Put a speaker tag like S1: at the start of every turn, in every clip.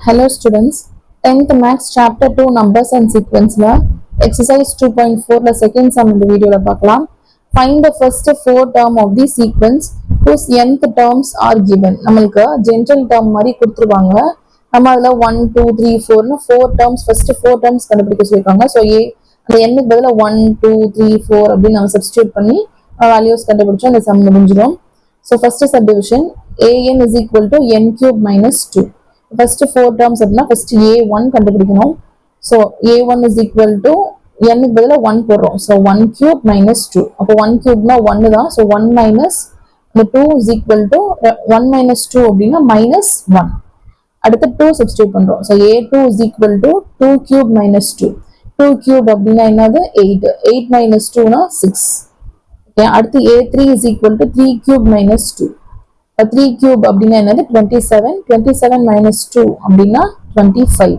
S1: Hello students, 10th Maths Chapter 2 Numbers and Sequence Exercise 2.4 second sum இந்த வீடியோல பார்க்கலாம். Find the first four term of the sequence whose nth terms are given. நம்மளுக்கு general term மாதிரி கொடுத்துருவாங்க. நம்ம அதில் 1, 2, 3, 4 4 terms first 4 terms கண்டுபிடிக்க சொல்லியிருக்காங்க. ஸோ அந்த எண்ணுக்கு பதிலாக 1, 2, 3, 4 அப்படின்னு நம்ம சப்ஸ்டியூட் பண்ணி வேல்யூஸ் கண்டுபிடிச்சோம். அந்த சம் முடிஞ்சிடும். So first subdivision an is equal to n cube minus 2. First four terms அப்படின்னா first a1 கண்டுபிடிக்கணும். So a1 is equal to n க்கு பதிலாக 1 போடுறோம். So 1 cube minus 2. அப்போ 1 cubeனா 1 தான். So 1 minus the 2 is equal to 1 minus 2 அப்படின்னா minus 1. அடுத்து 2 substitute பண்றோம். So a2 is equal to 2 cube minus 2. 2 cube அப்படின்னா என்னது 8. 8 minus 2னா 6. ஓகே, அடுத்து a3 is equal to 3 cube minus 2. 3 cube அப்படின்னா என்னது 27. 27 minus 2 அப்படின்னா 25.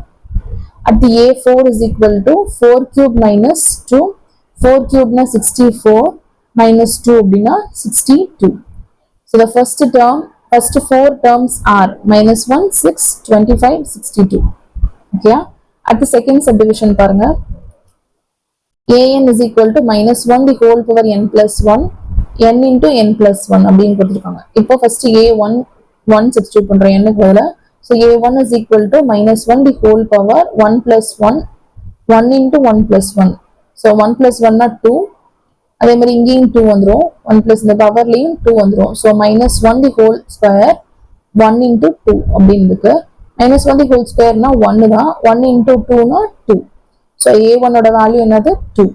S1: அடுத்து a4 is equal to 4 cube minus 2. 4 cube னா 64 minus 2 அப்படின்னா 62. So the first four terms are minus 1, 6, 25, 62. Okay. At the second subdivision பாருங்க, an is equal to minus 1 the whole power n plus 1, n into n plus 1 அப்படின்னு கொடுத்துருக்காங்க. இப்போ first a1 1 substitute பண்றோம் n க்கு பதிலா. So a1 is equal to minus 1 the whole power 1 plus 1, 1 into 1 plus 1. So 1 plus 1 னா 2. அதே மாதிரி இங்கேயும் 2 வந்துரும். 1 plus இந்த பவர்லையும் 2 வந்துரும். So minus 1 the whole square 1 into 2 அப்படின்னு இருக்கு. minus 1 the whole squareனா 1 தான். 1 into 2னா 2. ஸோ a1 ஓட வேல்யூ என்னது 2.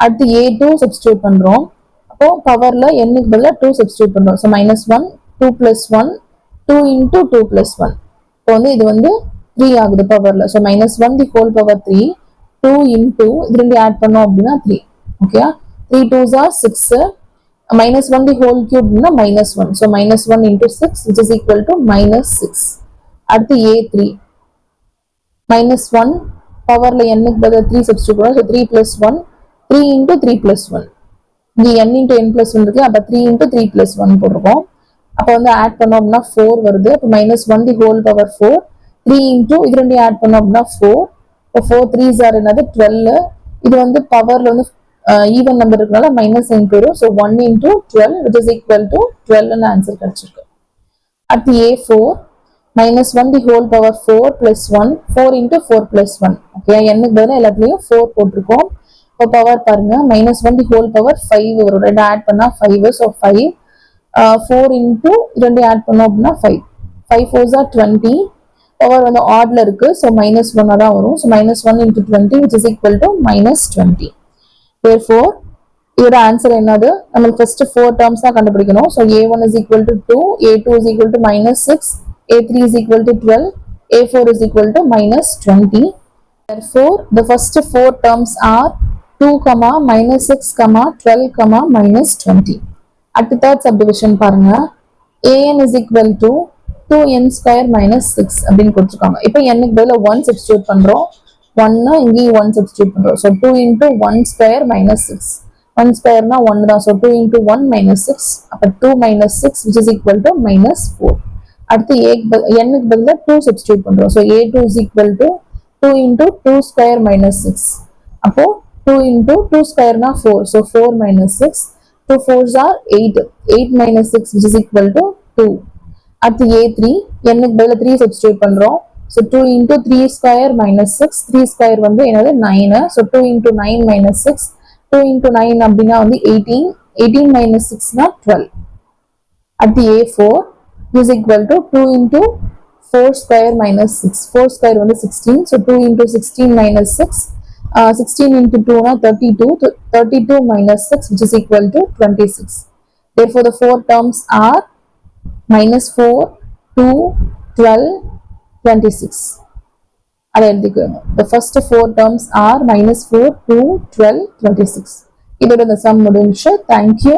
S1: அடுத்து a2 சப்ஸ்டியூட் பண்றோம். அப்போ பவர்ல n-க்கு பதிலா 2 சப்ஸ்டியூட் பண்றோம். So minus 1, 2 plus 1, 2 into 2 plus 1. இப்போ இது 3 ஆகுது பவர்ல. So minus 1 the whole power 3, 2 into இது ரெண்டு ஆட் பண்ணோம் அப்படின்னா 3. Okay, 3 2s are 6. Minus 1 the whole cube na minus 1. So minus 1 into 6 which is equal to minus 6. அடுத்து a3 minus 1 power la n க்கு பதிலா 3 substitute பண்ணுவோம். So 3 plus 1, 3 into 3 plus 1. இங்க n into n plus 1 இருக்கு. அப்ப 3 into 3 plus 1 போடுறோம். அப்ப add பண்ணோம் அப்படின்னா 4 வருது. அப்ப minus 1 the whole power 4, 3 into இது ரெண்டையும் ஆட் பண்ணோம் அப்படின்னா 4. இப்போ 4 3s are என்னது 12. இது பவர்ல even number இருக்கனால minus sign போயிடும். So 1 into 12 which is equal to 12 ன்னு ஆன்சர் கிடைச்சிருக்கு. At the a4 minus 1 the whole power 4 plus 1, 4 into 4 plus 1. Okay, n-க்கு பதிலா எல்லாத்துலயும் 4 போட்டிருக்கோம். இப்போ பவர் பாருங்க, minus 1 the whole power 5 வரும். ரெண்டு ஆட் பண்ணா 5. So 5 4 into ரெண்டு ஆட் பண்ணோம் அப்படின்னா 5. 5 4s are 20. பவர் ஆட்ல இருக்கு. So minus 1 தான் வரும். So minus 1 into 20 which is equal to minus 20. Therefore, இதோட ஆன்சர் என்னது? நம்ம first 4 terms தான் கண்டுபிடிக்கணும். So a1 is equal to 2, a2 is equal to minus 6, a3 is equal to 12, a4 is equal to minus 20. Therefore, the first 4 terms are 2, minus 6, 12, minus 20. At the third subdivision பாருங்க, an is equal to 2n square minus 6 அப்படின்னு கொடுத்துருக்காங்க. இப்போ n க்கு பதிலா 1 substitute பண்றோம். 1 இங்கேயும் 1 substitute பண்றோம். So 2 into 1 square minus 6. 1 square na 1 தான். So 2 into 1 minus 6. அப்ப 2 minus 6 which is equal to minus 4. அடுத்து n க்கு பதிலா 2 substitute பண்றோம். So a2 is equal to 2 into 2 square minus 6. அப்போ 2 into 2 square na 4. So 4 minus 6. 2 4s are 8. 8 minus 6 which is equal to 2. அடுத்து a3 n க்கு பதிலா 3 substitute பண்றோம். So 2 into 3 square minus 6. 3 square என்னது 9. So 2 into 9 minus 6. 2 into 9 அப்படின்னா 18. 18 minus 6 na 12. At the a4 is equal to 2 into 4 square minus 6. 4 square 16. So 2 into 16 minus 6. 16 into 2 na 32. 32 minus 6 which is equal to 26. Therefore the 4 terms are minus 4, 2, 12, 26. The first 4 terms are minus 4, 2, 12, 26. இதோட இந்த sum முடிஞ்சு. Thank you.